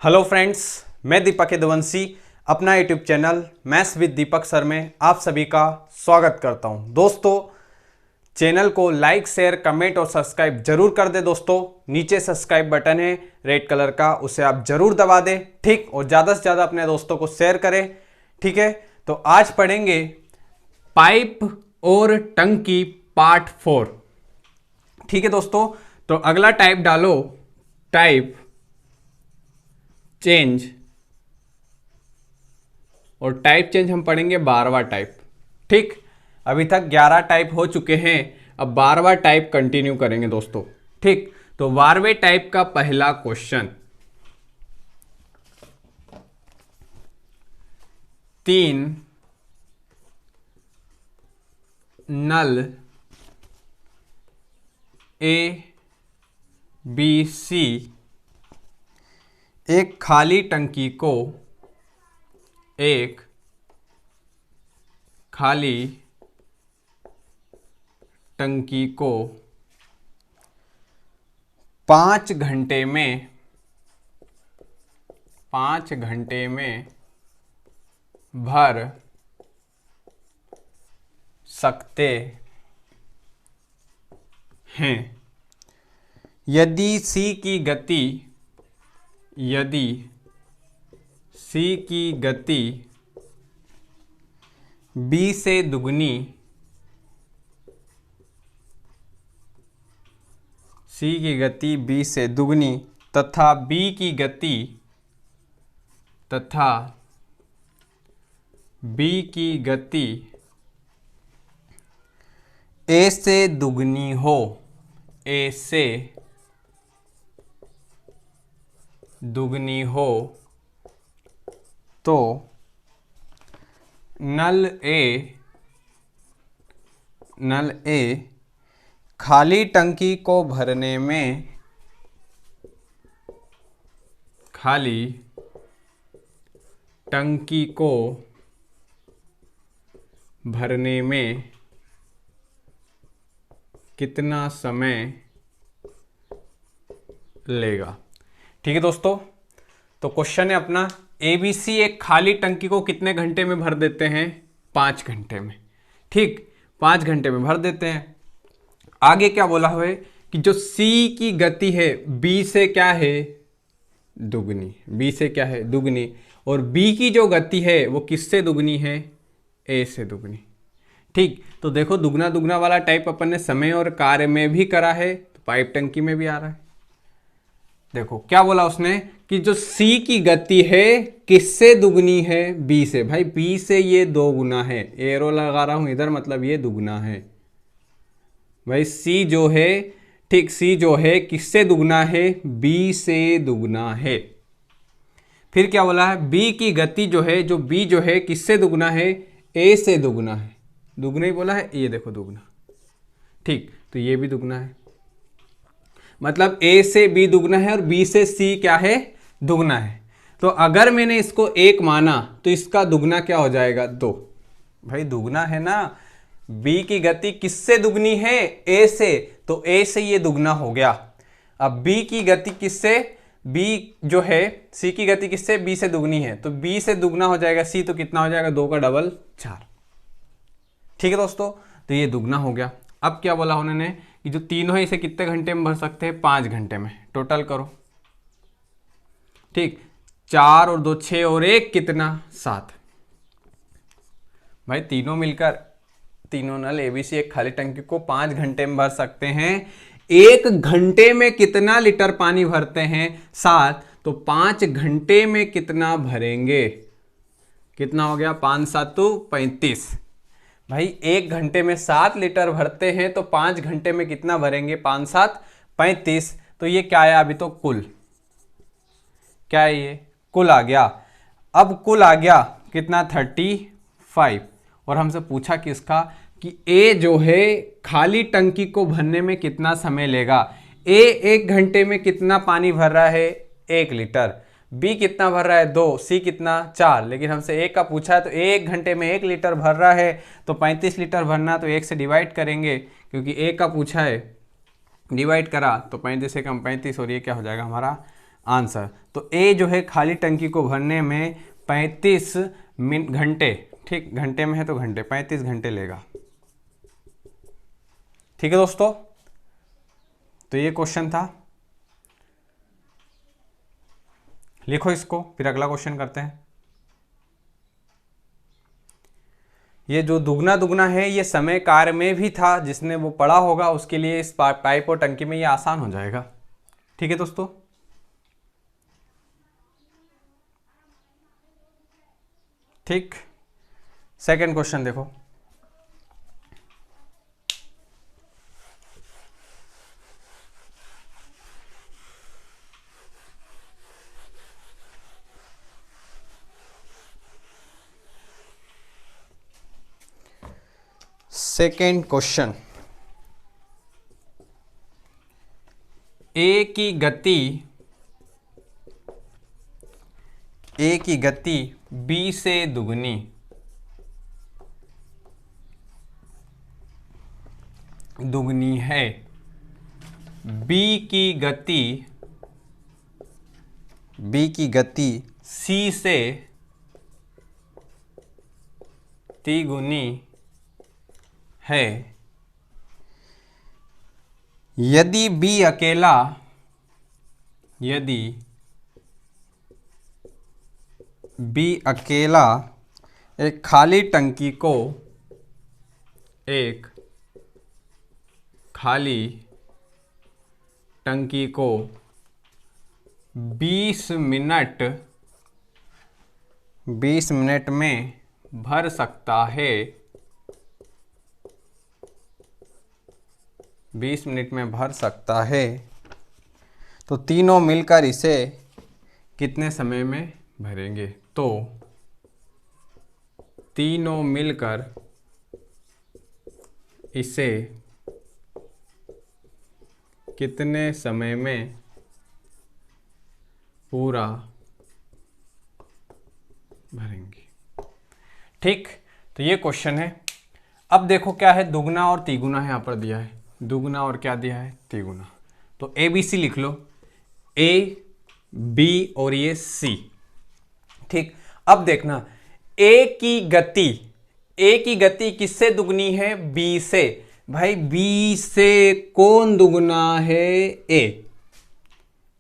Hello friends, मैं दीपक यदुवंशी अपना YouTube channel maths with Deepak sir में आप सभी का स्वागत करता हूं। दोस्तों, चैनल को लाइक, शेयर, कमेंट और सब्सक्राइब जरूर कर दें। दोस्तों, नीचे सब्सक्राइब बटन है रेड कलर का, उसे आप जरूर दबा दें, ठीक। और ज़्यादा से ज़्यादा अपने दोस्तों को शेयर करें, ठीक है। तो आज पढ़ेंगे पाइप और टंकी पार्ट 4, ठीक है दोस्तों। तो अगला टाइप डालो, टाइप चेंज, और टाइप चेंज हम पढ़ेंगे 12वां टाइप, ठीक। अभी तक 11 टाइप हो चुके हैं, अब 12वां टाइप कंटिन्यू करेंगे दोस्तों, ठीक। तो 12वें टाइप का पहला question, 3 null A B C एक खाली टंकी को एक खाली टंकी को 5 घंटे में 5 घंटे में भर सकते हैं यदि सी की गति बी से दुगनी सी की गति बी से दुगनी तथा बी की गति ए से दुगनी हो, ए से दुगनी हो, तो नल ए खाली टंकी को भरने में कितना समय लेगा, ठीक है दोस्तों। तो क्वेश्चन है अपना, एबीसी एक खाली टंकी को कितने घंटे में भर देते हैं? 5 घंटे में, ठीक। 5 घंटे में भर देते हैं। आगे क्या बोला हुआ है कि जो सी की गति है बी से क्या है? दुगनी। बी से क्या है? दुगनी। और बी की जो गति है वो किससे दुगनी है? ए से दुगनी, ठीक। तो देखो, दुगना दुगना वाला टाइप अपन ने समय और कार्य में भी करा है, तो पाइप टंकी में भी आ रहा है। देखो क्या बोला उसने कि जो C की गति है किससे दुगनी है? B से। भाई B से ये 2 गुना है, एरो लगा रहा हूं इधर, मतलब ये दुगना है। भाई C जो है, ठीक, C जो है किससे दुगना है? B से दुगना है। फिर क्या बोला है? B की गति जो है, जो B जो है किससे दुगना है? A से दुगना है। दुगना ही बोला है, ये देखो दुगना, ठीक। तो ये भी दुगना है, मतलब A से B दुगना है और B से C क्या है? दुगना है। तो अगर मैंने इसको 1 माना तो इसका दुगना क्या हो जाएगा? 2। भाई दुगना है ना। B की गति किससे दुगनी है? A से, तो A से ये दुगना हो गया। अब B की गति किससे? B जो है, C की गति किससे? B से दुगनी है, तो B से दुगना हो जाएगा C, तो कितना हो जाएगा? 2 का डबल 4, ठीक है दोस्तों। तो ये दुगना हो गया। अब क्या बोला उन्होंने कि जो तीनों है इसे कितने घंटे में भर सकते हैं? 5 घंटे में। टोटल करो, ठीक। 4 और 2 6 और 1 कितना? 7। भाई तीनों मिलकर, तीनों नल एबीसी एक खाली टंकी को 5 घंटे में भर सकते हैं। 1 घंटे में कितना लीटर पानी भरते हैं? 7। तो 5 घंटे में कितना भरेंगे? कितना हो गया? 5 7 35। भाई 1 घंटे में 7 लीटर भरते हैं, तो 5 घंटे में कितना भरेंगे? 5 7 35। तो ये क्या है? अभी तो कुल क्या है? ये कुल आ गया। अब कुल आ गया कितना? 35। और हमसे पूछा किसका? कि ए जो है खाली टंकी को भरने में कितना समय लेगा। ए 1 घंटे में कितना पानी भर रहा है? 1 लीटर। बी कितना भर रहा है? 2। सी कितना? 4। लेकिन हमसे ए का पूछा है, तो 1 घंटे में 1 लीटर भर रहा है, तो 35 लीटर भरना, तो 1 से डिवाइड करेंगे, क्योंकि ए का पूछा है, डिवाइड करा तो 35 से कम 35, और ये क्या हो जाएगा हमारा? आंसर। तो ए जो है खाली टंकी को भरने में 35 घंटे, ठीक, घंटे में है तो घंटे, 35 घंटे लेगा। ठीक है दोस्तों, तो ये क्वेश्चन था। लिखो इसको, फिर अगला क्वेश्चन करते हैं। ये जो दुगना दुगना है ये समय कार्य में भी था, जिसने वो पढ़ा होगा उसके लिए इस पाइप और टंकी में ये आसान हो जाएगा। ठीक है दोस्तों, ठीक। सेकंड क्वेश्चन देखो। सेकेंड क्वेश्चन, ए की गति बी से दुगनी है, बी की गति सी से तिगुनी है, यदि बी अकेला एक खाली टंकी को 20 मिनट में भर सकता है, 20 मिनट में भर सकता है, तो तीनों मिलकर इसे कितने समय में भरेंगे? तो तीनों मिलकर इसे कितने समय में पूरा भरेंगे? ठीक, तो ये क्वेश्चन है। अब देखो क्या है, दुगना और तिगुना है, यहाँ पर दिया है दुगना और क्या दिया है, तिगुना। तो ए बी सी लिख लो, ए बी और ये सी। ठीक, अब देखना ए की गति किससे दुगनी है? बी से। भाई बी से कौन दुगना है? ए,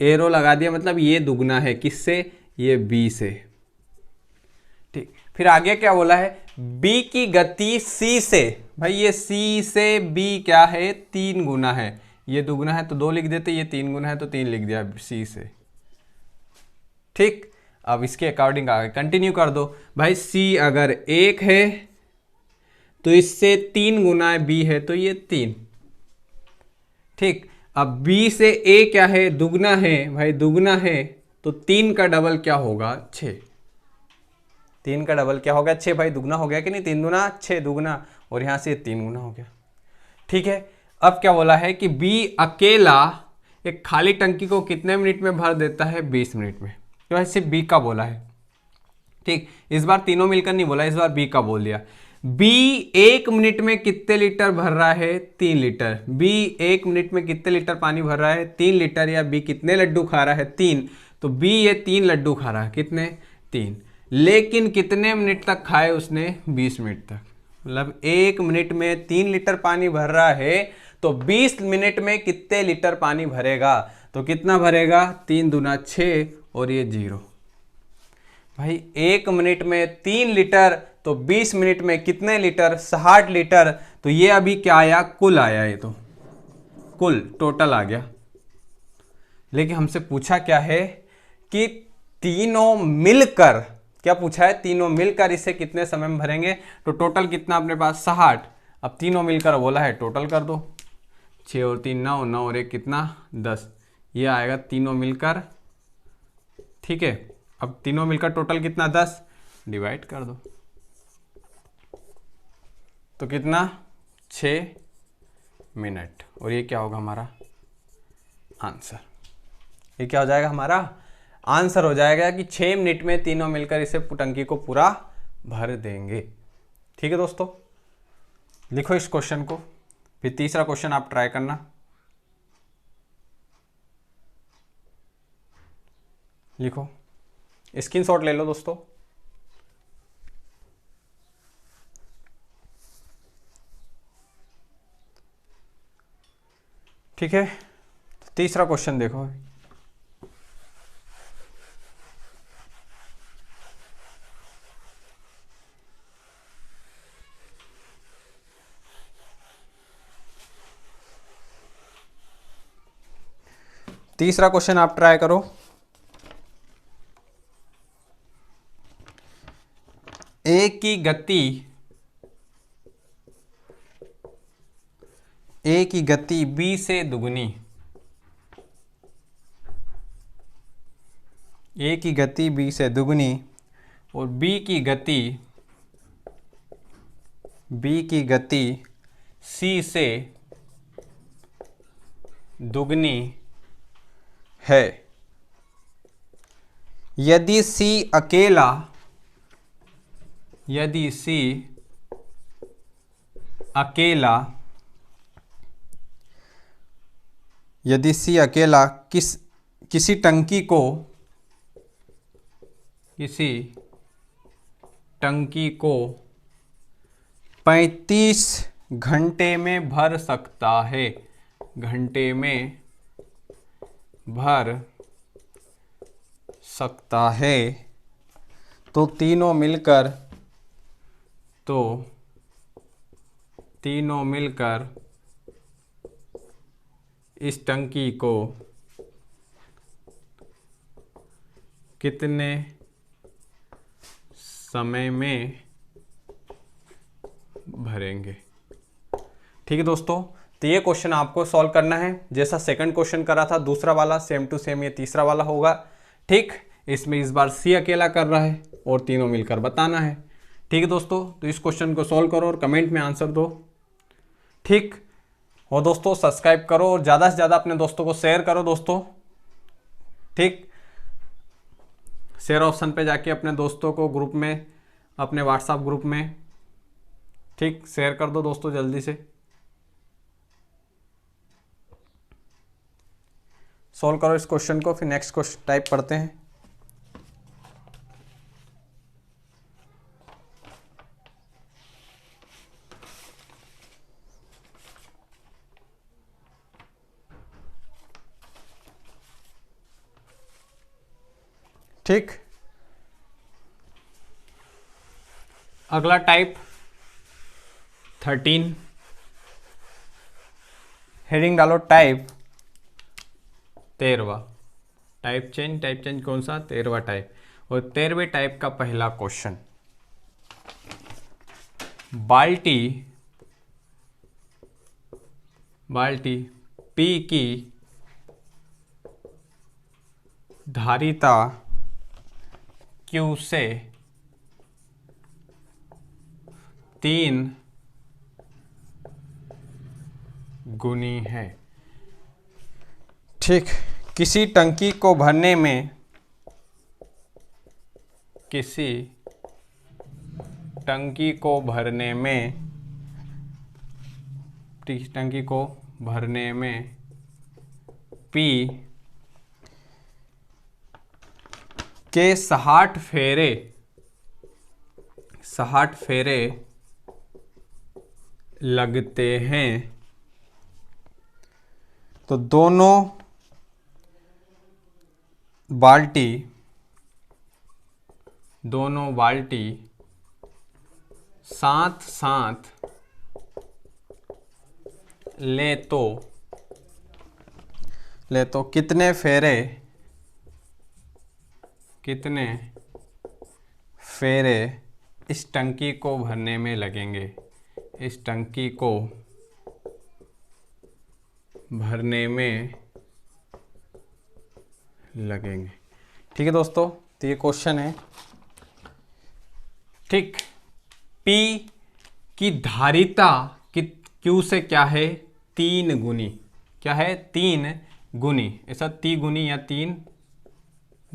एरो लगा दिया, मतलब ये दुगना है किससे? ये बी से। ठीक, फिर आगे क्या बोला है? बी की गति सी से। भाई ये सी से बी क्या है? 3 गुना है। ये दुगना है तो 2 लिख देते, ये 3 गुना है तो 3 लिख दिया सी से। ठीक, अब इसके अकॉर्डिंग आगे कंटिन्यू कर दो। भाई सी अगर 1 है तो इससे 3 गुना बी है तो ये 3। ठीक, अब बी से ए क्या है? दुगना है। भाई दुगना है तो 3 का डबल क्या होगा? 6। 3 का डबल क्या होगा? 6। भाई दुगना हो गया कि नहीं? 3 गुना 6 दुगना, और यहां से 3 गुना हो गया। ठीक है, अब क्या बोला है कि बी अकेला एक खाली टंकी को कितने मिनट में भर देता है? 20 मिनट में। तो भाई सिर्फ बी का बोला है। ठीक, इस बार तीनों मिलकर नहीं बोला, इस बार बी का बोल दिया। बी 1 मिनट में कितने लीटर भर रहा है? 3 लीटर। बी 1 मिनट में कितने लीटर पानी भर रहा है? 3 लीटर। या बी कितने लड्डू खा रहा है? 3। तो बी ये 3 लड्डू खा रहा है। कितने? 3। लेकिन कितने मिनट तक खाए उसने? 20 मिनट तक। मतलब 1 मिनट में 3 लीटर पानी भर रहा है, तो 20 मिनट में कितने लीटर पानी भरेगा? तो कितना भरेगा? 3 दूना 6 और ये 0। भाई 1 मिनट में 3 लीटर, तो 20 मिनट में कितने लीटर? 60 लीटर। तो ये अभी क्या आया? कुल आया, ये तो कुल टोटल आ गया। लेकिन हमसे पूछा क्या है कि तीनों मिलकर, क्या पूछा है? तीनों मिलकर इसे कितने समय में भरेंगे? तो टोटल कितना अपने पास? 60। अब तीनों मिलकर बोला है, टोटल कर दो। 6 और 3 9, 9 और 1 कितना? 10। ये आएगा तीनों मिलकर। ठीक है, अब तीनों मिलकर टोटल कितना? 10। डिवाइड कर दो तो कितना? 6 मिनट। और ये क्या होगा हमारा आंसर? ये क्या हो जाएगा हमारा आंसर? हो जाएगा कि 6 मिनट में तीनों मिलकर इसे टंकी को पूरा भर देंगे। ठीक है दोस्तों, लिखो इस क्वेश्चन को, फिर तीसरा क्वेश्चन आप ट्राई करना। लिखो, स्क्रीनशॉट ले लो दोस्तों। ठीक है, तीसरा क्वेश्चन देखो। तीसरा क्वेश्चन आप ट्राई करो। ए की गति, ए की गति बी से दुगनी, ए की गति बी से दुगनी और बी की गति सी से दुगनी है। यदि सी अकेला, यदि सी अकेला, यदि सी अकेला किसी टंकी को, किसी टंकी को 35 घंटे में भर सकता है, घंटे में भर सकता है, तो तीनों मिलकर इस टंकी को कितने समय में भरेंगे। ठीक है दोस्तों, तो ये क्वेश्चन आपको सॉल्व करना है। जैसा सेकंड क्वेश्चन करा था दूसरा वाला, सेम टू सेम ये तीसरा वाला होगा। ठीक, इसमें इस बार सी अकेला कर रहा है और तीनों मिलकर बताना है। ठीक है दोस्तों, तो इस क्वेश्चन को सॉल्व करो और कमेंट में आंसर दो। ठीक, और दोस्तों सब्सक्राइब करो और ज़्यादा से ज़्यादा अपने दोस्तों को शेयर करो दोस्तों। ठीक, शेयर ऑप्शन पे जाके अपने दोस्तों को ग्रुप में, अपने व्हाट्सएप ग्रुप में, ठीक, शेयर कर दो दोस्तों जल्दी से। सॉल्व करो इस क्वेश्चन को, फिर नेक्स्ट क्वेश्चन टाइप पढ़ते हैं। ठीक, अगला टाइप 13, हेडिंग डालो टाइप 13, टाइप चेंज कौन सा, 13वां टाइप। और 13वें टाइप का पहला क्वेश्चन, बाल्टी पी की धारिता क्यू से 3 गुनी है। ठीक, किसी टंकी को भरने में, किसी टंकी को भरने में पी के 60 फेरे लगते हैं, तो दोनों बाल्टी साथ ले तो कितने फेरे इस टंकी को भरने में लगेंगे, इस टंकी को भरने में लगेंगे। ठीक है दोस्तों, तो ये क्वेश्चन है। ठीक, P की धारिता Q से क्या है, 3 गुनी, क्या है, 3 गुनी, ऐसा तिगुनी या 3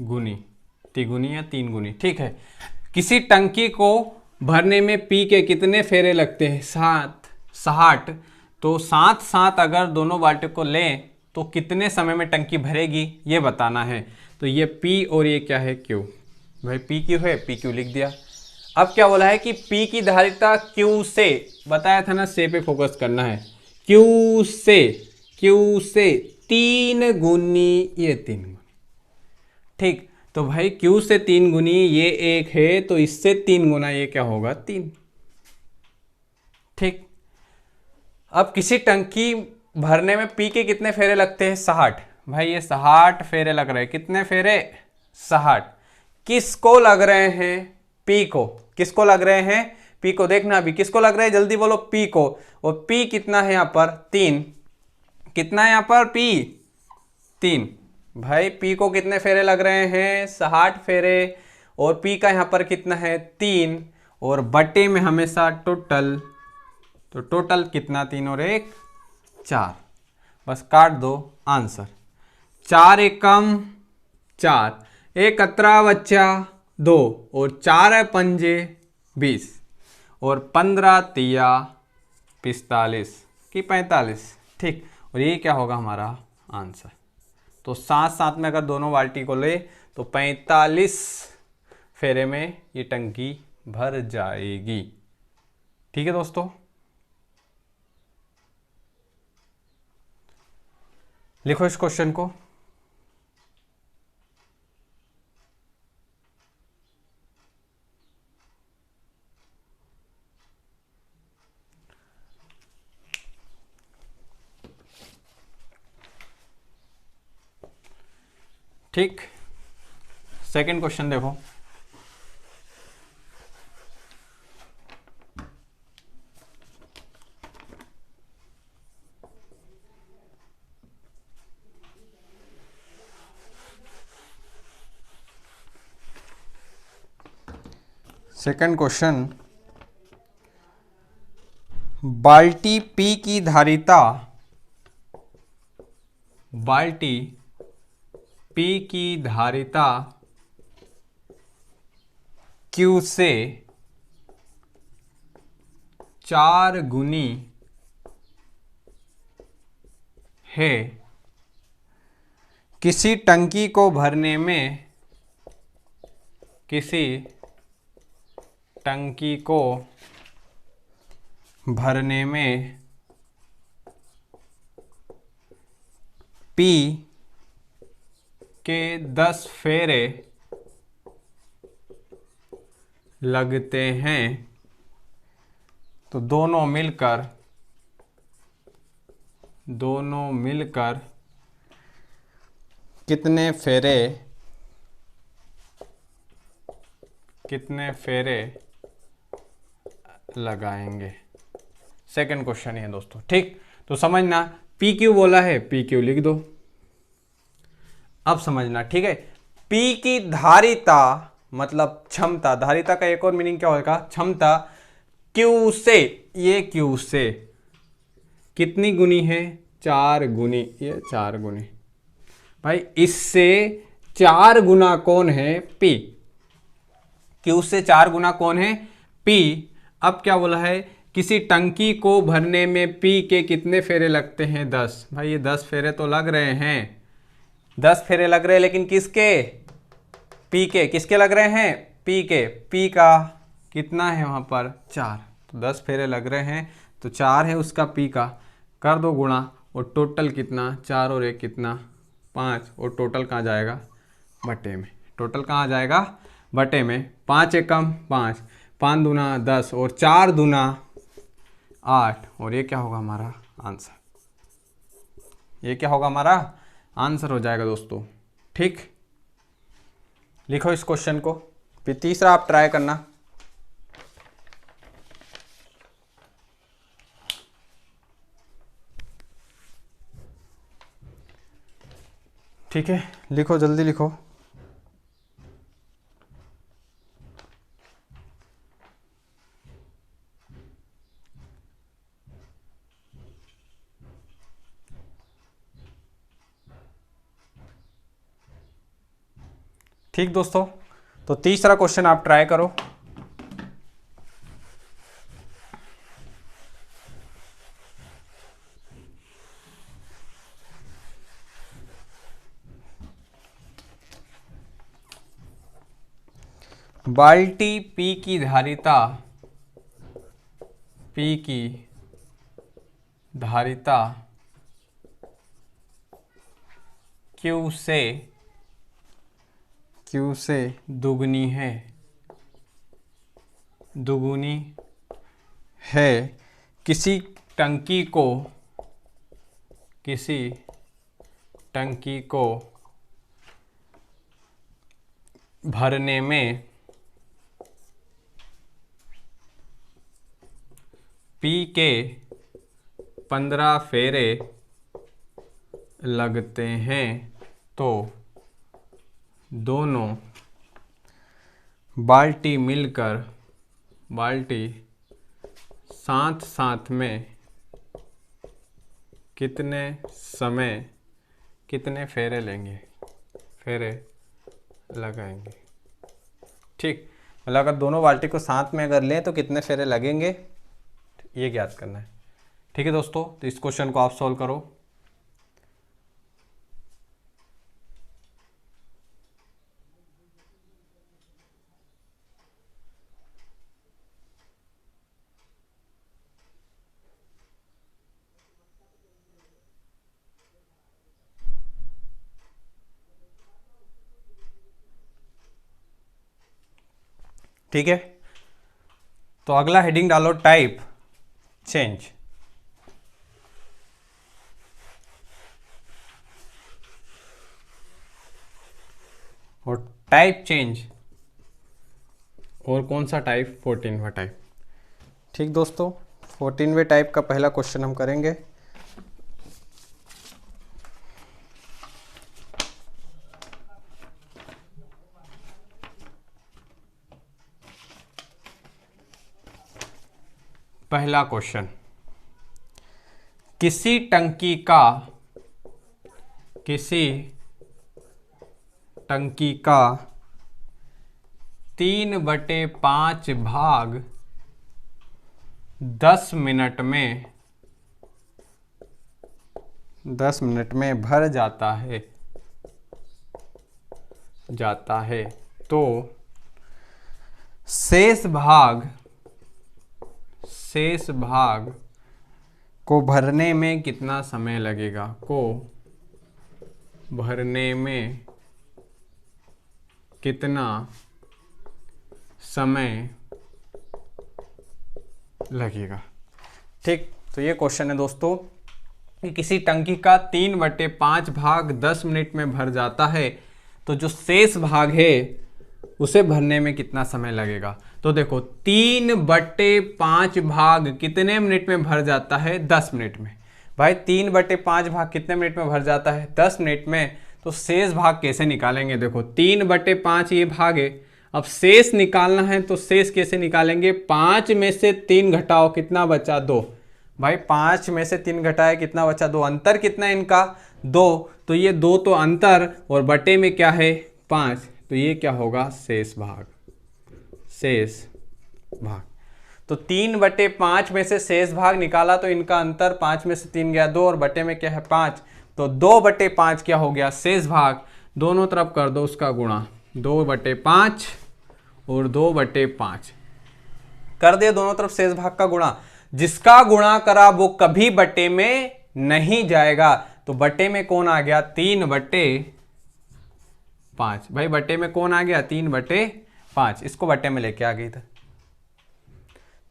गुनी, तिगुनी या 3 गुनी। ठीक है, किसी टंकी को भरने में P के कितने फेरे लगते हैं, 60। तो 7 अगर दोनों बाल्टी को लें तो कितने समय में टंकी भरेगी ये बताना है। तो ये P और ये क्या है Q। भाई PQ है, PQ लिख दिया। अब क्या बोला है कि P की धारिता Q से, बताया था ना से पे फोकस करना है, Q से 3 गुनी, ये 3 गुनी, ठीक। तो भाई Q से 3 गुनी ये 1 है, तो इससे 3 गुना ये क्या होगा 3, ठीक। अब किसी टंकी भरने में P के कितने फेरे लगते हैं 60। भाई ये 60 फेरे लग रहे हैं, कितने फेरे 60। किसको लग रहे हैं P को, किसको लग रहे हैं P को, देखना अभी किसको लग रहे हैं, जल्दी बोलो P को। और P कितना है यहाँ पर 3, कितना है यहाँ पर P 3। भाई P को कितने फेरे लग रहे हैं 60 फेरे, और P का यहाँ पर कितना है 3, और बटे में हमेशा टोटल, तो टोटल कितना 3 और 1 4, बस काट दो आंसर। 4 एकम 4, 1 अतरा बच्चा 2, और 4 पंजे 20, और 15 तिया 45 की 45, ठीक। और ये क्या होगा हमारा आंसर। तो साथ साथ में अगर दोनों बाल्टी को ले तो 45 फेरे में ये टंकी भर जाएगी, ठीक है दोस्तों। लिखो इस क्वेश्चन को। ठीक, सेकंड क्वेश्चन देखो। सेकंड क्वेश्चन, बाल्टी P की धारिता, बाल्टी P की धारिता Q से 4 गुनी है। किसी टंकी को भरने में, किसी टंकी को भरने में P के 10 फेरे लगते हैं, तो दोनों मिलकर कितने फेरे लगाएंगे। सेकंड क्वेश्चन है दोस्तों, ठीक। तो समझना, PQ बोला है, PQ लिख दो। अब समझना, ठीक है। P की धारिता मतलब क्षमता, धारिता का एक और मीनिंग क्या होगा क्षमता, Q से, ये Q से कितनी गुनी है 4 गुनी, ये 4 गुनी। भाई इससे 4 गुना कौन है P, Q से 4 गुना कौन है P। अब क्या बोला है, किसी टंकी को भरने में P के कितने फेरे लगते हैं 10। भाई ये 10 फेरे तो लग रहे हैं, 10 फेरे लग रहे हैं, लेकिन किसके P के, किसके लग रहे हैं P के। P का कितना है वहां पर 4, तो 10 फेरे लग रहे हैं, तो 4 है उसका P का, कर दो गुणा, और टोटल कितना 4 और 1 कितना 5, और टोटल कहाँ जाएगा बटे में, टोटल कहाँ जाएगा बटे में। 5 एकम 5, 5 दूना 10, और 4 दूना 8, और ये क्या होगा हमारा आंसर, ये क्या होगा हमारा आंसर हो जाएगा दोस्तों, ठीक। लिखो इस क्वेश्चन को, फिर तीसरा आप ट्राई करना। ठीक है, लिखो जल्दी लिखो। ठीक दोस्तों, तो तीसरा क्वेश्चन आप ट्राई करो। बाल्टी P की धारिता Q से दुगनी है किसी टंकी को भरने में P के 15 फेरे लगते हैं तो दोनों बाल्टी साथ में कितने फेरे लगाएंगे। ठीक, मतलब अगर दोनों बाल्टी को साथ में अगर लें तो कितने फेरे लगेंगे, ये ज्ञात करना है। ठीक है दोस्तों, तो इस क्वेश्चन को आप सॉल्व करो। ठीक है, तो अगला हेडिंग डालो टाइप चेंज। और टाइप चेंज और कौन सा टाइप, 14वां टाइप। ठीक दोस्तों, 14वें टाइप का पहला क्वेश्चन हम करेंगे। पहला क्वेश्चन, किसी टंकी का 3/5 भाग 10 मिनट में भर जाता है तो शेष भाग को भरने में कितना समय लगेगा, ठीक, तो ये क्वेश्चन है दोस्तों कि किसी टंकी का 3/5 भाग 10 मिनट में भर जाता है तो जो शेष भाग है उसे भरने में कितना समय लगेगा। तो देखो 3/5 भाग कितने मिनट में भर जाता है, 10 मिनट में। भाई 3/5 भाग कितने मिनट में भर जाता है, 10 मिनट में। तो शेष भाग कैसे निकालेंगे, देखो 3/5 ये भाग है, अब शेष निकालना है तो शेष कैसे निकालेंगे, 5 में से 3 घटाओ, कितना बचा, 2। भाई 5 में से 3 घटाए कितना बचा, 2। अंतर कितना है इनका, 2। तो ये 2 तो अंतर और बटे में क्या है, 5। तो ये क्या होगा, शेष भाग। तो 3/5 में से शेष भाग निकाला तो इनका अंतर 5 में से 3 गया 2 और बटे में क्या है 5। तो 2/5 क्या हो गया, शेष भाग। दोनों तरफ कर दो उसका गुणा, 2/5 और 2/5 कर दिया, दोनों तरफ शेष भाग का गुणा। जिसका गुणा करा वो कभी बटे में नहीं जाएगा। तो बटे में कौन आ गया, 3/5। भाई बटे में कौन आ गया, 3/5। इसको बटे में लेके आ गई था।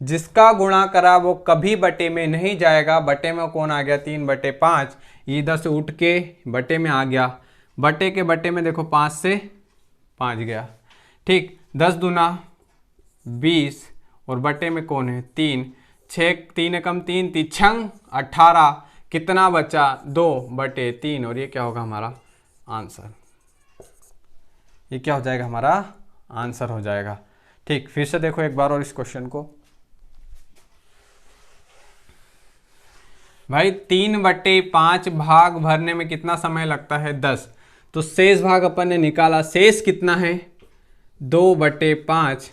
जिसका गुणा करा वो कभी बटे में नहीं जाएगा। बटे में कौन आ गया, 3/5। इधर से उठ के बटे में आ गया। बटे के बटे में देखो 5 से 5 गया। ठीक, 10 दूना 20 और बटे में कौन है, 3। 6 3 कम 3 3 18। कितना बचा, 2/3। और ये क्या होगा हमारा आंसर। ये क्या हो जाएगा, हमारा आंसर हो जाएगा। ठीक, फिर से देखो एक बार और इस क्वेश्चन को। भाई 3/5 भाग भरने में कितना समय लगता है, 10। तो शेष भाग अपन ने निकाला, शेष कितना है, 2/5।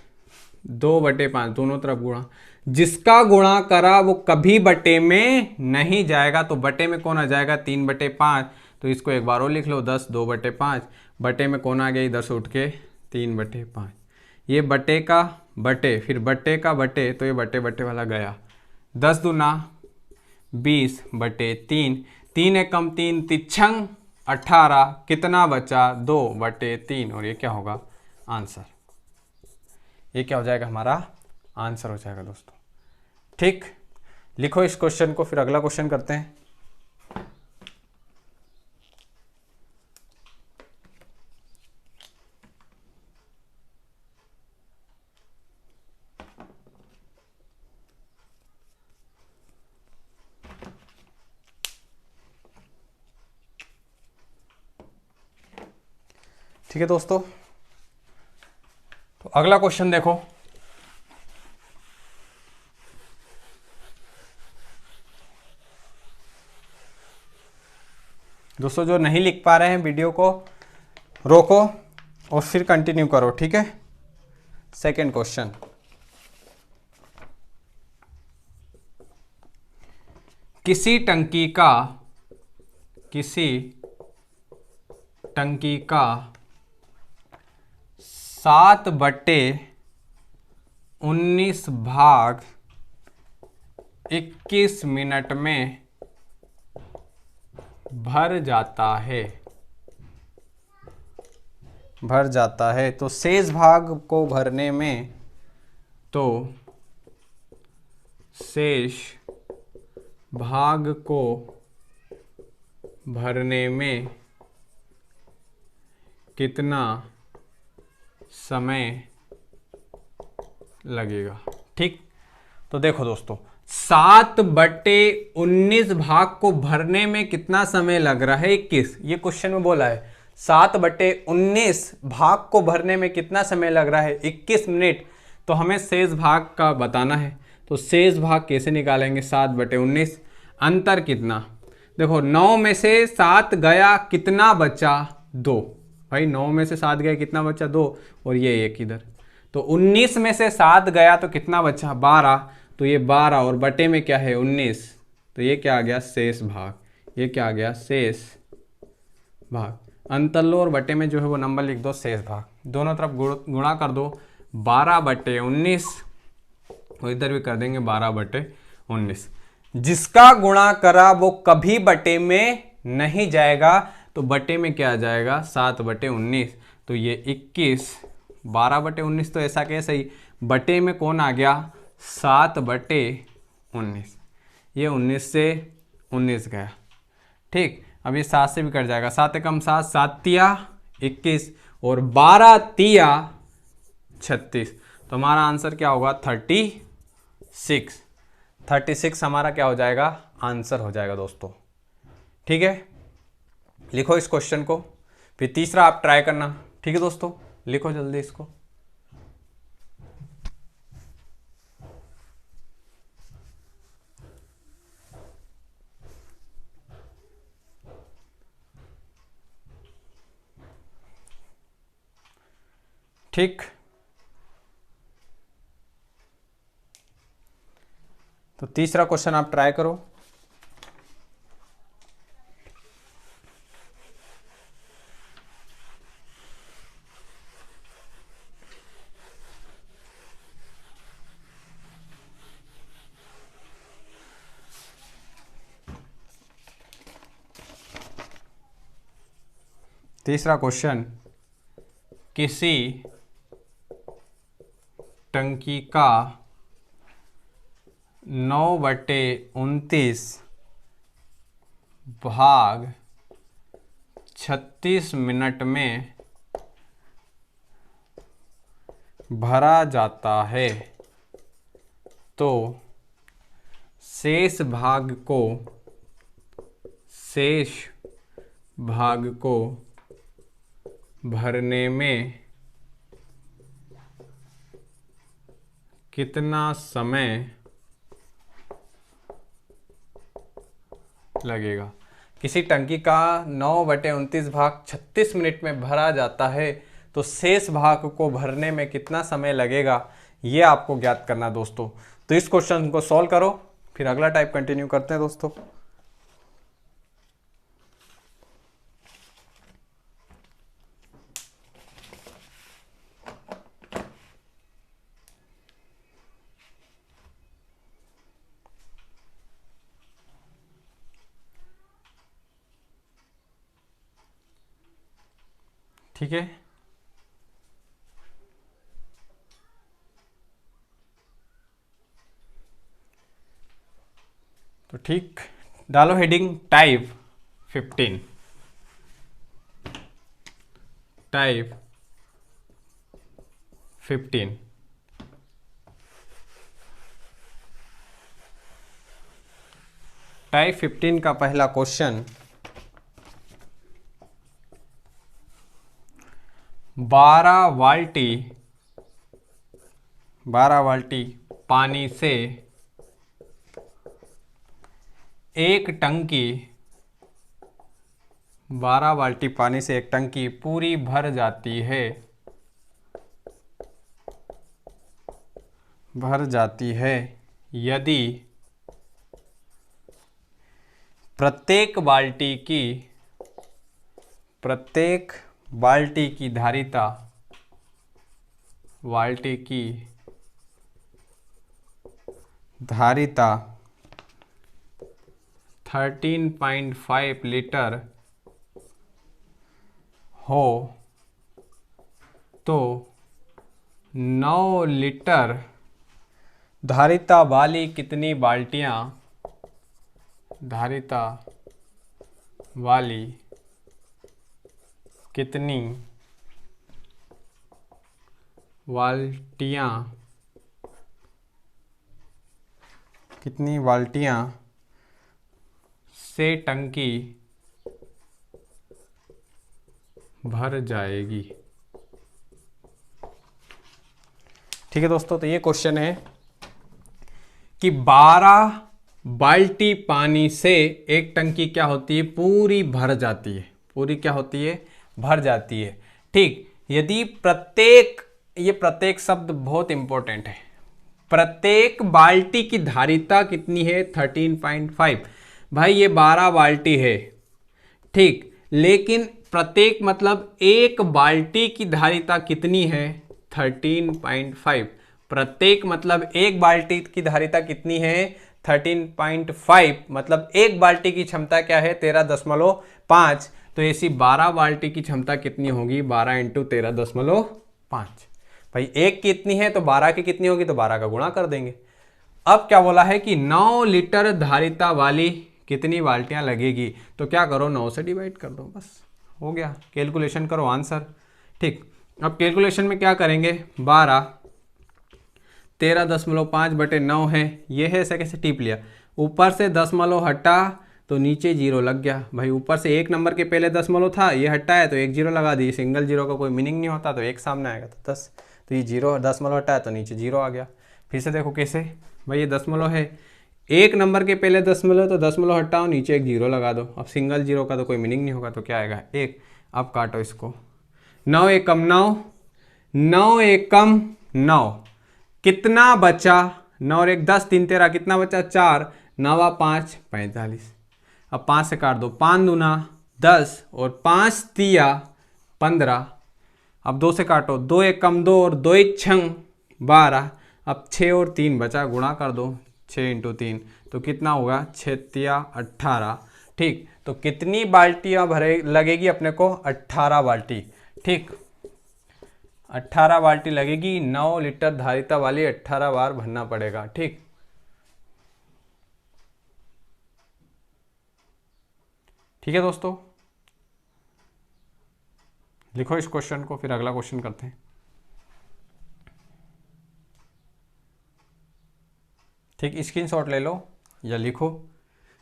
2/5 दोनों तरफ गुणा। जिसका गुणा करा वो कभी बटे में नहीं जाएगा। तो बटे में कौन आ जाएगा, 3/5। तो इसको एक बार और लिख लो, 10 2/5। बटे में कौन आ गया, इधर से उठ के 3/5। ये बटे का बटे, फिर बटे का बटे, तो ये बटे बटे वाला गया। 10 दूना 20 बटे 3, 3 एकम 3 तिच्छंग 18, कितना बचा 2 बटे 3, और ये क्या होगा आंसर। ये क्या हो जाएगा हमारा आंसर हो जाएगा दोस्तों। ठीक, लिखो इस क्वेश्चन को, फिर अगला क्वेश्चन करते हैं। ठीक है दोस्तों, तो अगला क्वेश्चन देखो। दोस्तों जो नहीं लिख पा रहे हैं वीडियो को रोको और फिर कंटिन्यू करो, ठीक है। सेकंड क्वेश्चन, किसी टंकी का 7/19 भाग 21 मिनट में भर जाता है, तो शेष भाग को भरने में, तो शेष भाग को भरने में कितना समय लगेगा। ठीक, तो देखो दोस्तों 7/19 भाग को भरने में कितना समय लग रहा है 21, ये क्वेश्चन में बोला है 7/19 भाग को भरने में कितना समय लग रहा है 21 मिनट। तो हमें शेष भाग का बताना है, तो शेष भाग कैसे निकालेंगे 7/19, अंतर कितना, देखो 9 में से 7 गया, कितना बचा 2, भाई 9 में से 7 गया, कितना बचा 2, और ये 1 इधर, तो 19 में से 7 गया तो कितना बचा 12, तो ये 12 और बटे में क्या है 19, तो ये क्या आ गया शेष भाग, ये क्या आ गया शेष भाग। अंतर लो और बटे में जो है वो नंबर लिख दो शेष भाग, दोनों तरफ गुणा कर दो 12/19, और इधर भी कर देंगे 12/19। जिसका गुणा करा वो कभी बटे में नहीं जाएगा, तो बटे में क्या आ जाएगा 7/19, तो ये 21, 12/19 तो ऐसा कैसे ही, बटे में कौन आ गया 7/19, ये 19 से 19 गया। ठीक, अब ये 7 से भी कट जाएगा, 7 एकम 7, 7 तिया 21 और 12 तिया 36, तो हमारा आंसर क्या होगा 36 हमारा क्या हो जाएगा आंसर हो जाएगा दोस्तों। ठीक है, लिखो इस क्वेश्चन को, फिर तीसरा आप ट्राई करना। ठीक है दोस्तों, लिखो जल्दी इसको। ठीक, तो तीसरा क्वेश्चन आप ट्राई करो। तीसरा क्वेश्चन, किसी टंकी का 9/29 भाग 36 मिनट में भरा जाता है, तो शेष भाग को भरने में कितना समय लगेगा। किसी टंकी का 9/29 भाग 36 मिनट में भरा जाता है, तो शेष भाग को भरने में कितना समय लगेगा, ये आपको ज्ञात करना दोस्तों। तो इस क्वेश्चन को सॉल्व करो, फिर अगला टाइप कंटिन्यू करते हैं दोस्तों। ठीक है। तो ठीक, डालो हेडिंग टाइप 15, टाइप 15। टाइप 15 का पहला क्वेश्चन, 12 बाल्टी पानी से एक टंकी, 12 बाल्टी पानी से एक टंकी पूरी भर जाती है, यदि प्रत्येक बाल्टी की धारिता 13.5 लीटर हो तो 9 लीटर धारिता वाली कितनी बाल्टियां से टंकी भर जाएगी। ठीक है दोस्तों, तो ये क्वेश्चन है कि 12 बाल्टी पानी से एक टंकी क्या होती है, पूरी भर जाती है, भर जाती है। ठीक, यदि प्रत्येक शब्द बहुत इंपॉर्टेंट है, प्रत्येक बाल्टी की धारिता कितनी है 13.5। भाई ये 12 बाल्टी है, ठीक, लेकिन प्रत्येक मतलब एक बाल्टी की धारिता कितनी है 13.5। प्रत्येक मतलब एक बाल्टी की धारिता कितनी है 13.5, मतलब एक बाल्टी की क्षमता क्या है 13.5। तो ऐसी 12 बाल्टी की क्षमता कितनी होगी 12 इंटू 13.5। भाई एक कितनी है तो 12 की कितनी होगी, तो 12 का गुणा कर देंगे। अब क्या बोला है कि 9 लीटर धारिता वाली कितनी बाल्टियां लगेगी, तो क्या करो 9 से डिवाइड कर दो, बस हो गया, कैलकुलेशन करो आंसर। ठीक, अब कैलकुलेशन में क्या करेंगे, 12 13.5 बटे 9 है, ये है, ऐसे कैसे टिप लिया, ऊपर से दशमलव हटा तो नीचे जीरो लग गया। भाई ऊपर से एक नंबर के पहले दशमलव था, ये हटा है तो एक जीरो लगा दी, सिंगल जीरो का कोई मीनिंग नहीं होता, तो एक सामने आएगा तो 10, तो ये जीरो दशमलव हटा है तो नीचे जीरो आ गया। फिर से देखो कैसे, भाई ये दशमलव है, एक नंबर के पहले दशमलव, तो दशमलव हटाओ नीचे एक जीरो लगा दो। अब सिंगल जीरो का तो कोई मीनिंग नहीं होगा, तो क्या आएगा एक। अब काटो इसको, 9 एकम 9, 9 एकम 9, कितना बचा, 9 और 1 10, 3 13, कितना बचा 4, 9 5 45। अब 5 से काट दो, 5 दूना 10 और 5 तिया 15। अब 2 से काटो, 2 एकम 2 और 2 छंग 12। अब 6 और 3 बचा, गुणा कर दो, 6 इंटू 3, तो कितना होगा 6 तिया 18। ठीक, तो कितनी बाल्टियां भरे लगेगी अपने को 18 बाल्टी। ठीक, 18 बाल्टी लगेगी, 9 लीटर धारिता वाली 18 बार भरना पड़ेगा। ठीक, ठीक है दोस्तों, लिखो इस क्वेश्चन को, फिर अगला क्वेश्चन करते हैं। ठीक, स्क्रीनशॉट ले लो या लिखो,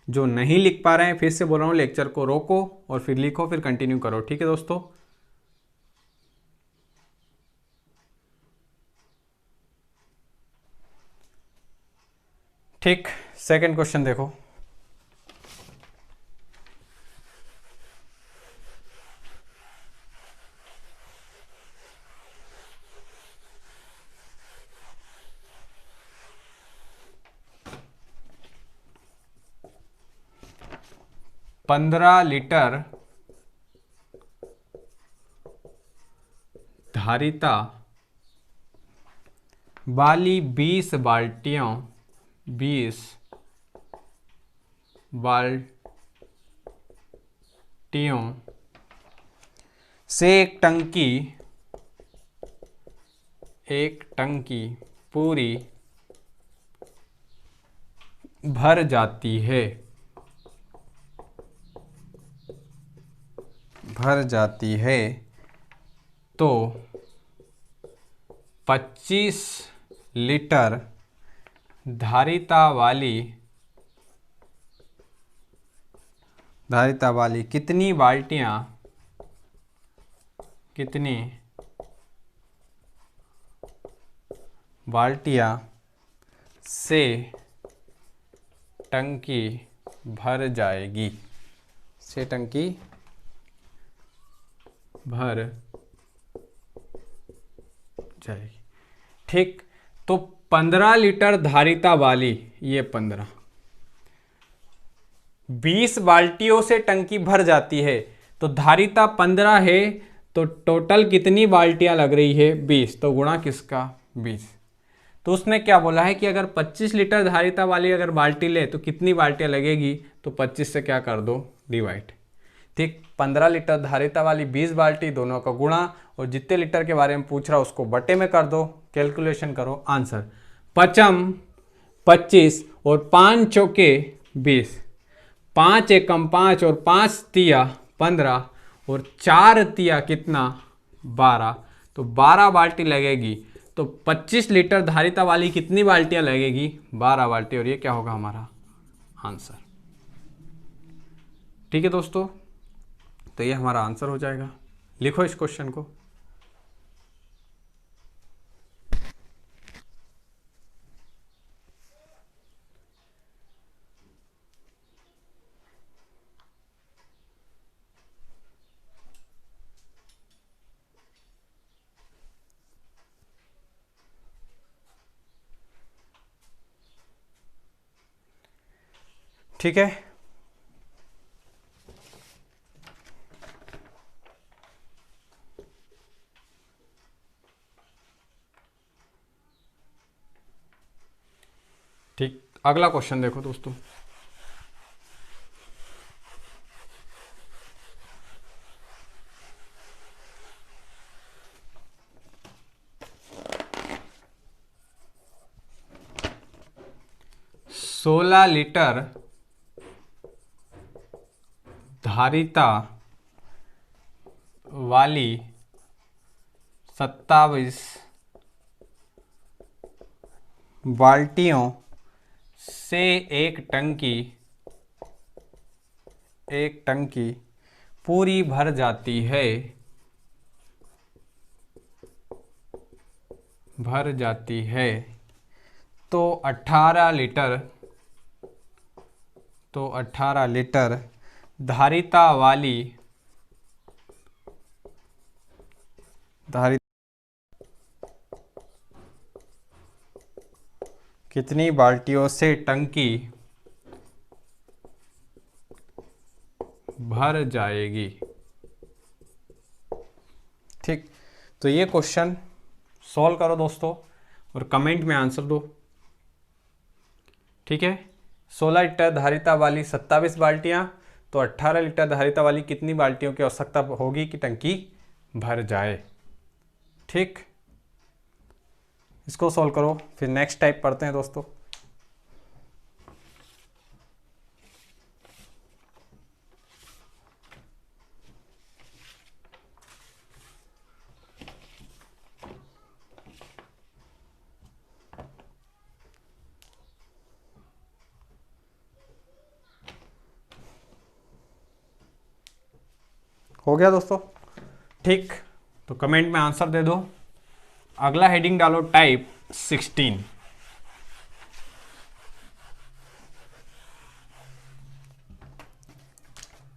जो नहीं लिख पा रहे हैं फिर से बोल रहा हूँ, लेक्चर को रोको और फिर लिखो, फिर कंटिन्यू करो। ठीक है दोस्तों, ठीक, सेकंड क्वेश्चन देखो, पंद्रह लीटर धारिता वाली 20 बाल्टियों से एक टंकी पूरी भर जाती है, तो 25 लीटर धारिता वाली कितनी बाल्टियां से टंकी भर जाएगी, ठीक। तो 15 लीटर धारिता वाली, ये 20 बाल्टियों से टंकी भर जाती है, तो धारिता 15 है, तो टोटल कितनी बाल्टियां लग रही है 20, तो गुणा किसका 20। तो उसने क्या बोला है कि अगर 25 लीटर धारिता वाली अगर बाल्टी ले तो कितनी बाल्टियां लगेगी, तो 25 से क्या कर दो डिवाइड, ठीक। 15 लीटर धारिता वाली 20 बाल्टी, दोनों का गुणा, और जितने लीटर के बारे में पूछ रहा उसको बटे में कर दो, कैलकुलेशन करो, आंसर 5 25 और 5 चौके 20, 5 एकम 5 और 5 तिया 15 और 4 तिया कितना 12, तो 12 बाल्टी लगेगी। तो 25 लीटर धारिता वाली कितनी बाल्टियां लगेगी, 12 बाल्टी, और ये क्या होगा हमारा आंसर। ठीक है दोस्तों, तो ये हमारा आंसर हो जाएगा। लिखो इस क्वेश्चन को। ठीक है, ठीक। अगला क्वेश्चन देखो दोस्तों। सोलह लीटर धारिता वाली 27 बाल्टियों से एक टंकी पूरी भर जाती है, तो 18 लीटर धारिता वाली कितनी बाल्टियों से टंकी भर जाएगी, ठीक। तो ये क्वेश्चन सॉल्व करो दोस्तों और कमेंट में आंसर दो, ठीक है। 16 लीटर धारिता वाली 27 बाल्टियां, तो 18 लीटर धारिता वाली कितनी बाल्टियों की आवश्यकता होगी कि टंकी भर जाए, ठीक। इसको सॉल्व करो, फिर नेक्स्ट टाइप पढ़ते हैं दोस्तों। हो गया दोस्तों, ठीक। तो कमेंट में आंसर दे दो। अगला हेडिंग डालो टाइप 16।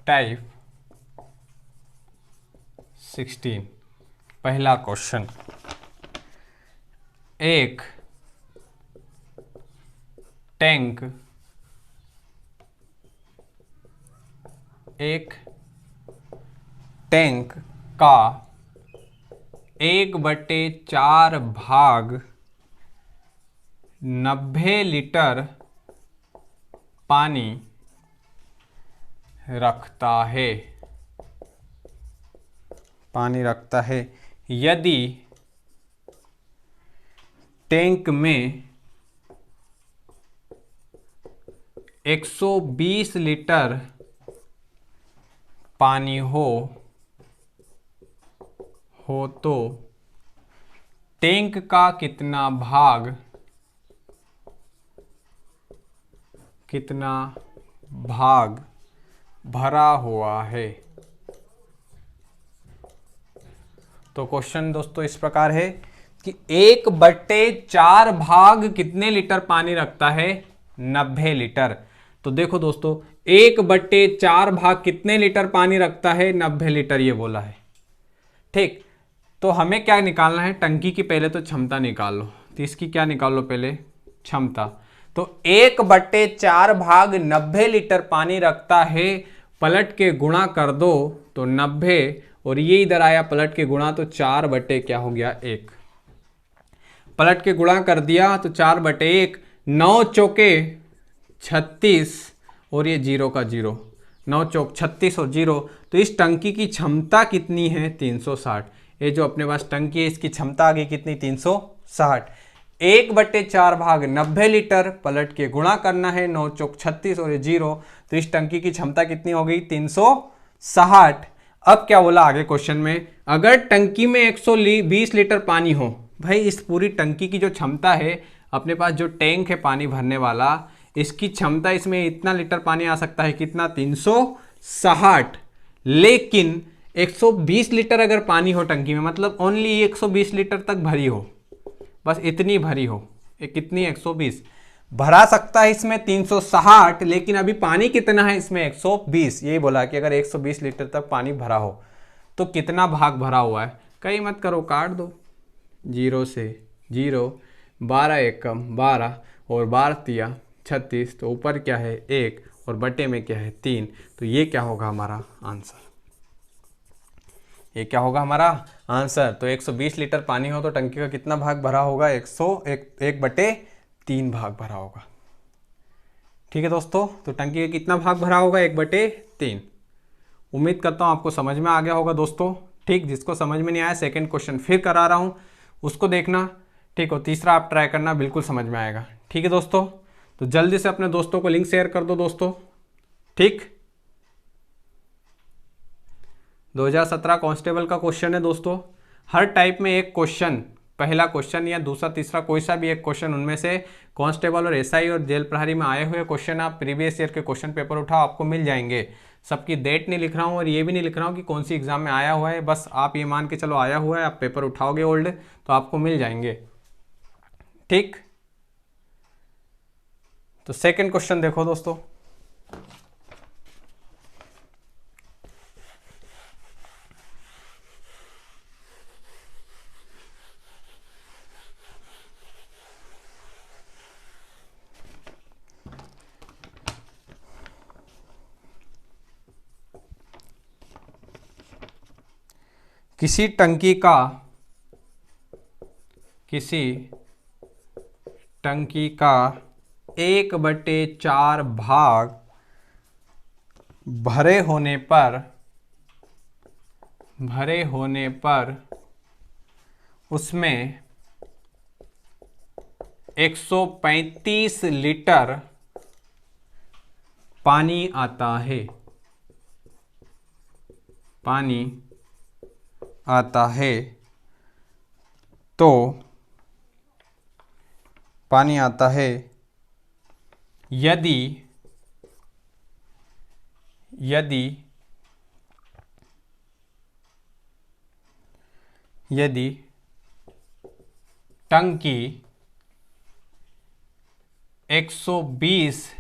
टाइप 16 पहला क्वेश्चन, एक टैंक का 1/4 भाग 90 लीटर पानी रखता है, पानी रखता है यदि टैंक में 120 लीटर पानी हो तो टैंक का कितना भाग भरा हुआ है। तो क्वेश्चन दोस्तों इस प्रकार है कि 1/4 भाग कितने लीटर पानी रखता है? 90 लीटर। तो देखो दोस्तों 1/4 भाग कितने लीटर पानी रखता है? 90 लीटर ये बोला है। ठीक, तो हमें क्या निकालना है? टंकी की पहले तो क्षमता निकाल लो। तो इसकी क्या निकाल लो? पहले क्षमता। तो 1/4 भाग 90 लीटर पानी रखता है, पलट के गुणा कर दो तो 90, और ये इधर आया पलट के गुणा तो 4/1 पलट के गुणा कर दिया तो 4/1, 9 चौके 36 और ये 0 का 0, 9 चौक 36 और 0। तो इस टंकी की क्षमता कितनी है? 360। ये जो अपने पास टंकी है इसकी क्षमता आ गई कितनी? 360। 1/4 भाग 90 लीटर, पलट के गुणा करना है, 9 चौक 36 और ये 0। तो इस टंकी की क्षमता कितनी हो गई? 360। अब क्या बोला आगे क्वेश्चन में? अगर टंकी में 120 लीटर पानी हो, भाई इस पूरी टंकी की जो क्षमता है, अपने पास जो टैंक है पानी भरने वाला, इसकी क्षमता, इसमें इतना लीटर पानी आ सकता है कितना? 360। लेकिन 120 लीटर अगर पानी हो टंकी में, मतलब ओनली 120 लीटर तक भरी हो, बस इतनी भरी हो, कितनी? 120 भरा सकता है इसमें 360, लेकिन अभी पानी कितना है इसमें? 120। यही बोला कि अगर 120 लीटर तक पानी भरा हो तो कितना भाग भरा हुआ है? कहीं मत करो, काट दो। 0 से 0, 12 एकम 12 और 12 36, तो ऊपर क्या है? 1 और बटे में क्या है? 3। तो ये क्या होगा हमारा आंसर? ये क्या होगा हमारा आंसर? तो 120 लीटर पानी हो तो टंकी का कितना भाग भरा होगा? 1/3 भाग भरा होगा। ठीक है दोस्तों, तो टंकी का कितना भाग भरा होगा? 1/3। उम्मीद करता हूँ आपको समझ में आ गया होगा दोस्तों। ठीक, जिसको समझ में नहीं आया सेकंड क्वेश्चन फिर करा रहा हूँ, उसको देखना। ठीक, और तीसरा आप ट्राई करना, बिल्कुल समझ में आएगा। ठीक है दोस्तों, तो जल्दी से अपने दोस्तों को लिंक शेयर कर दो दोस्तों। ठीक, 2017 कांस्टेबल का क्वेश्चन है दोस्तों। हर टाइप में एक क्वेश्चन, पहला क्वेश्चन या दूसरा तीसरा कोई सा भी एक क्वेश्चन, उनमें से कांस्टेबल और एसआई और जेल प्रहरी में आए हुए क्वेश्चन, आप प्रीवियस ईयर के क्वेश्चन पेपर उठाओ, आपको मिल जाएंगे। सबकी डेट नहीं लिख रहा हूँ और ये भी नहीं लिख रहा हूँ कि कौन सी एग्जाम में आया हुआ है, बस आप ये मान के चलो आया हुआ है, आप पेपर उठाओगे ओल्ड तो आपको मिल जाएंगे। ठीक, तो सेकेंड क्वेश्चन देखो दोस्तों। किसी टंकी का 1/4 भाग भरे होने पर उसमें 135 लीटर पानी आता है। तो पानी आता है यदि टंकी 120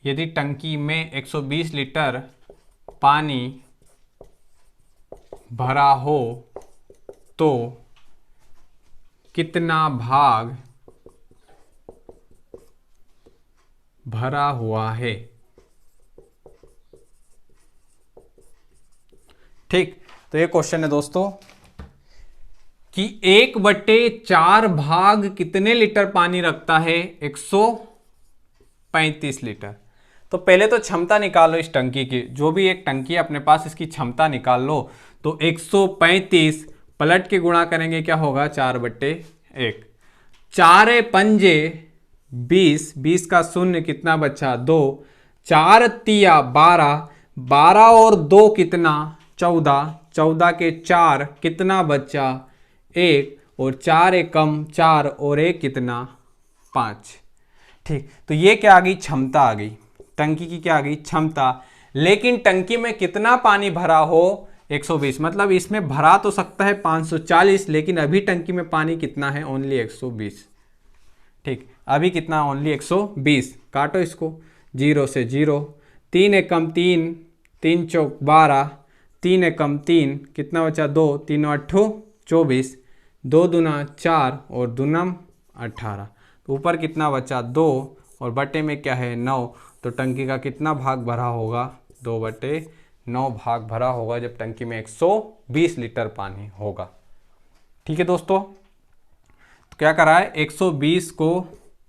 यदि टंकी में 120 लीटर पानी भरा हो तो कितना भाग भरा हुआ है। ठीक, तो ये क्वेश्चन है दोस्तों कि 1/4 भाग कितने लीटर पानी रखता है? 135 लीटर। तो पहले तो क्षमता निकालो इस टंकी की, जो भी एक टंकी है अपने पास इसकी क्षमता निकाल लो। तो 135 पलट के गुणा करेंगे क्या होगा 4/1। 4 पंजे 20, 20 का शून्य कितना बचा 2, 4 तिया 12, 12 और 2 कितना 14, 14 के 4 कितना बचा 1, और 4 एकम 4 और 1 कितना 5। ठीक, तो ये क्या आ गई क्षमता आ गई, टंकी की क्या आ गई क्षमता। लेकिन टंकी में कितना पानी भरा हो 120, मतलब इसमें भरा तो सकता है 540, लेकिन अभी टंकी में पानी कितना है ओनली 120। ठीक, अभी कितना ओनली 120। काटो इसको, 0 से 0, 3 एकम 3, 3 चौक 12, 3 एकम 3 कितना बचा 2, 3 8 24, 2 दूना 4 और दूनम 18। तो ऊपर कितना बचा 2 और बटे में क्या है 9। तो टंकी का कितना भाग भरा होगा 2/9 भाग भरा होगा जब टंकी में 120 लीटर पानी होगा। ठीक है दोस्तों, तो क्या करा है 120 को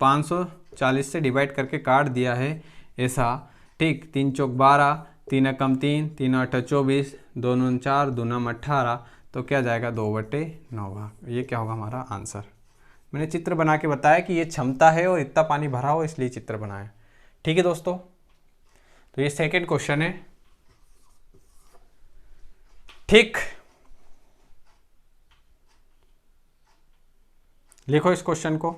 540 से डिवाइड करके काट दिया है ऐसा। ठीक, 3 चौक 12, 3 एकम 3, 3 8 24, 2 9 4, 2 9 18। तो क्या जाएगा 2/9 भाग। ये क्या होगा हमारा आंसर। मैंने चित्र बना के बताया कि ये क्षमता है और इतना पानी भरा हो इसलिए चित्र बनाया। ठीक है दोस्तों, तो ये सेकंड क्वेश्चन है। ठीक, लिखो इस क्वेश्चन को।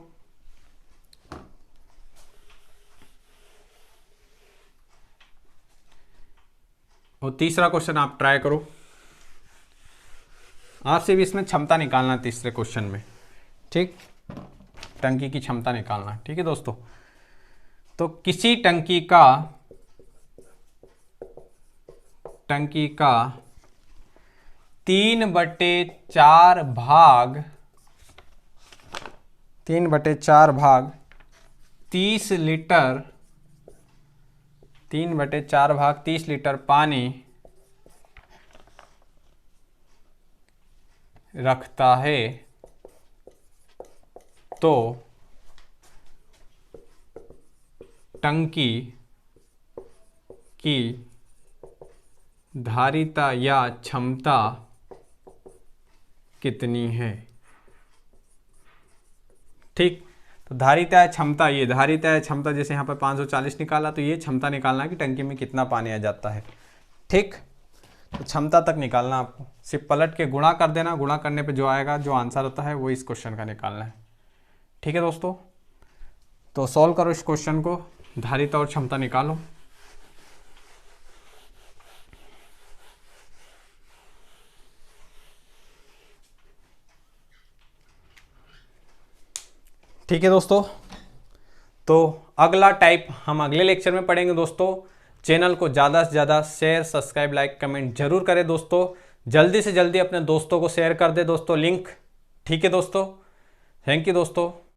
और तीसरा क्वेश्चन आप ट्राई करो, आपसे भी इसमें क्षमता निकालना तीसरे क्वेश्चन में। ठीक, टंकी की क्षमता निकालना। ठीक है दोस्तों, तो किसी टंकी का 3/4 भाग 30 लीटर 3/4 भाग 30 लीटर पानी रखता है, तो टंकी की धारिता या क्षमता कितनी है। ठीक, तो धारिता है क्षमता, ये धारिता है क्षमता, जैसे यहाँ पर 540 निकाला तो ये क्षमता निकालना है कि टंकी में कितना पानी आ जाता है। ठीक, तो क्षमता तक निकालना आपको, सिर्फ पलट के गुणा कर देना, गुणा करने पे जो आएगा जो आंसर होता है वो इस क्वेश्चन का निकालना है। ठीक है दोस्तों, तो सॉल्व करो इस क्वेश्चन को, धारिता और क्षमता निकालो। ठीक है दोस्तों, तो अगला टाइप हम अगले लेक्चर में पढ़ेंगे दोस्तों। चैनल को ज़्यादा से ज़्यादा शेयर, सब्सक्राइब, लाइक, कमेंट जरूर करें दोस्तों। जल्दी से जल्दी अपने दोस्तों को शेयर कर दे दोस्तों लिंक। ठीक है दोस्तों, थैंक यू दोस्तों।